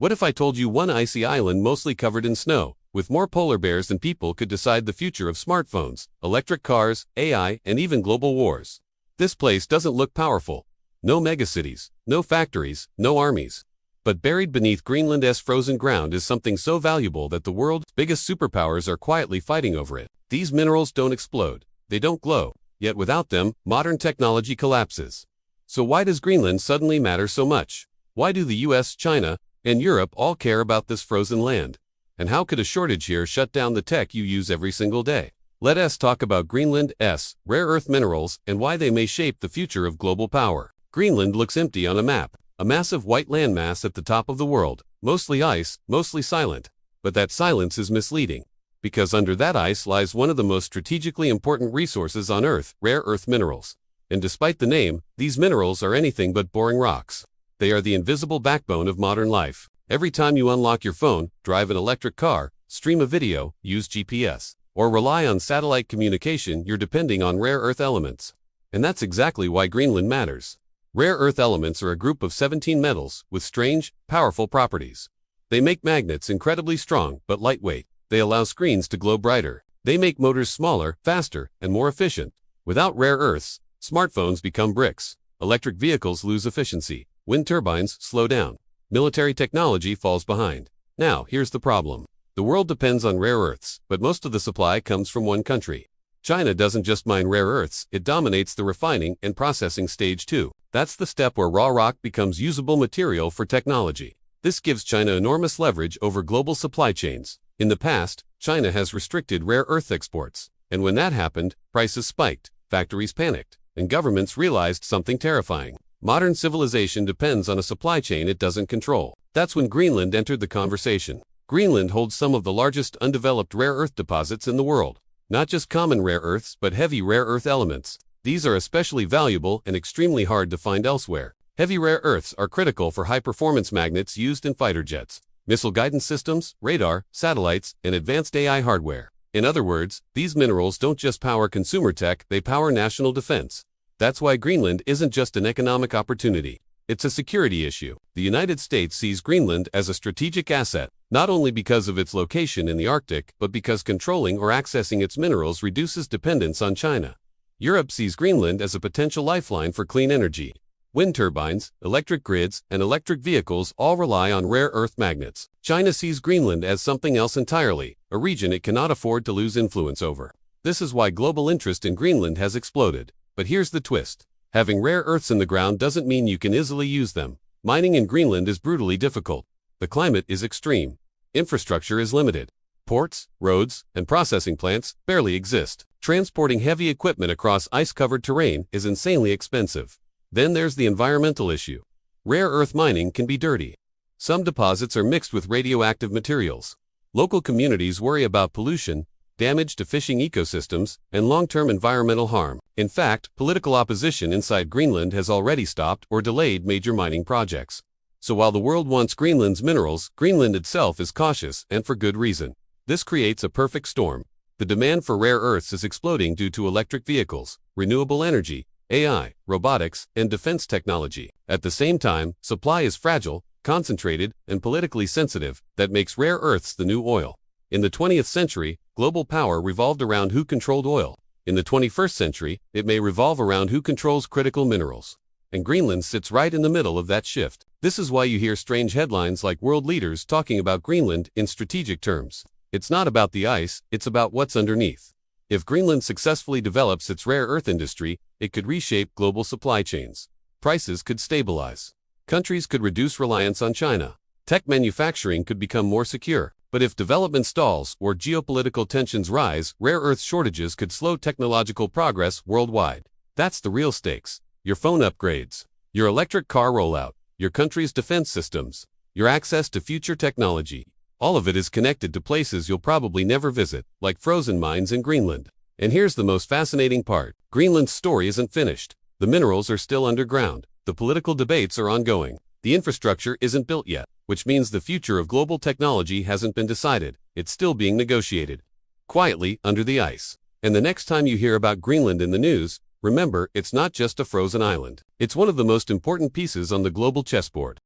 What if I told you one icy island mostly covered in snow, with more polar bears than people could decide the future of smartphones, electric cars, AI, and even global wars? This place doesn't look powerful. No megacities, no factories, no armies. But buried beneath Greenland's frozen ground is something so valuable that the world's biggest superpowers are quietly fighting over it. These minerals don't explode. They don't glow. Yet without them, modern technology collapses. So why does Greenland suddenly matter so much? Why do the US, China, and Europe all care about this frozen land? And how could a shortage here shut down the tech you use every single day? Let us talk about Greenland's rare earth minerals and why they may shape the future of global power. Greenland looks empty on a map, a massive white landmass at the top of the world, mostly ice, mostly silent. But that silence is misleading, because under that ice lies one of the most strategically important resources on Earth, rare earth minerals. And despite the name, these minerals are anything but boring rocks. They are the invisible backbone of modern life. Every time you unlock your phone, drive an electric car, stream a video, use GPS, or rely on satellite communication, you're depending on rare earth elements. And that's exactly why Greenland matters. Rare earth elements are a group of 17 metals with strange, powerful properties. They make magnets incredibly strong but lightweight. They allow screens to glow brighter. They make motors smaller, faster, and more efficient. Without rare earths, smartphones become bricks. Electric vehicles lose efficiency. Wind turbines slow down. Military technology falls behind. Now, here's the problem. The world depends on rare earths, but most of the supply comes from one country. China doesn't just mine rare earths, it dominates the refining and processing stage too. That's the step where raw rock becomes usable material for technology. This gives China enormous leverage over global supply chains. In the past, China has restricted rare earth exports, and when that happened, prices spiked, factories panicked, and governments realized something terrifying. Modern civilization depends on a supply chain it doesn't control. That's when Greenland entered the conversation. Greenland holds some of the largest undeveloped rare earth deposits in the world. Not just common rare earths, but heavy rare earth elements. These are especially valuable and extremely hard to find elsewhere. Heavy rare earths are critical for high-performance magnets used in fighter jets, missile guidance systems, radar, satellites, and advanced AI hardware. In other words, these minerals don't just power consumer tech, they power national defense. That's why Greenland isn't just an economic opportunity. It's a security issue. The United States sees Greenland as a strategic asset, not only because of its location in the Arctic, but because controlling or accessing its minerals reduces dependence on China. Europe sees Greenland as a potential lifeline for clean energy. Wind turbines, electric grids, and electric vehicles all rely on rare earth magnets. China sees Greenland as something else entirely, a region it cannot afford to lose influence over. This is why global interest in Greenland has exploded. But here's the twist. Having rare earths in the ground doesn't mean you can easily use them. Mining in Greenland is brutally difficult. The climate is extreme. Infrastructure is limited. Ports, roads, and processing plants barely exist. Transporting heavy equipment across ice-covered terrain is insanely expensive. Then there's the environmental issue. Rare earth mining can be dirty. Some deposits are mixed with radioactive materials. Local communities worry about pollution, damage to fishing ecosystems, and long-term environmental harm. In fact, political opposition inside Greenland has already stopped or delayed major mining projects. So while the world wants Greenland's minerals, Greenland itself is cautious, and for good reason. This creates a perfect storm. The demand for rare earths is exploding due to electric vehicles, renewable energy, AI, robotics, and defense technology. At the same time, supply is fragile, concentrated, and politically sensitive. That makes rare earths the new oil. In the 20th century, global power revolved around who controlled oil. In the 21st century, it may revolve around who controls critical minerals. And Greenland sits right in the middle of that shift. This is why you hear strange headlines like world leaders talking about Greenland in strategic terms. It's not about the ice, it's about what's underneath. If Greenland successfully develops its rare earth industry, it could reshape global supply chains. Prices could stabilize. Countries could reduce reliance on China. Tech manufacturing could become more secure. But if development stalls or geopolitical tensions rise, rare earth shortages could slow technological progress worldwide. That's the real stakes. Your phone upgrades, your electric car rollout, your country's defense systems, your access to future technology. All of it is connected to places you'll probably never visit, like frozen mines in Greenland. And here's the most fascinating part. Greenland's story isn't finished. The minerals are still underground. The political debates are ongoing. The infrastructure isn't built yet, which means the future of global technology hasn't been decided. It's still being negotiated. Quietly, under the ice. And the next time you hear about Greenland in the news, remember, it's not just a frozen island. It's one of the most important pieces on the global chessboard.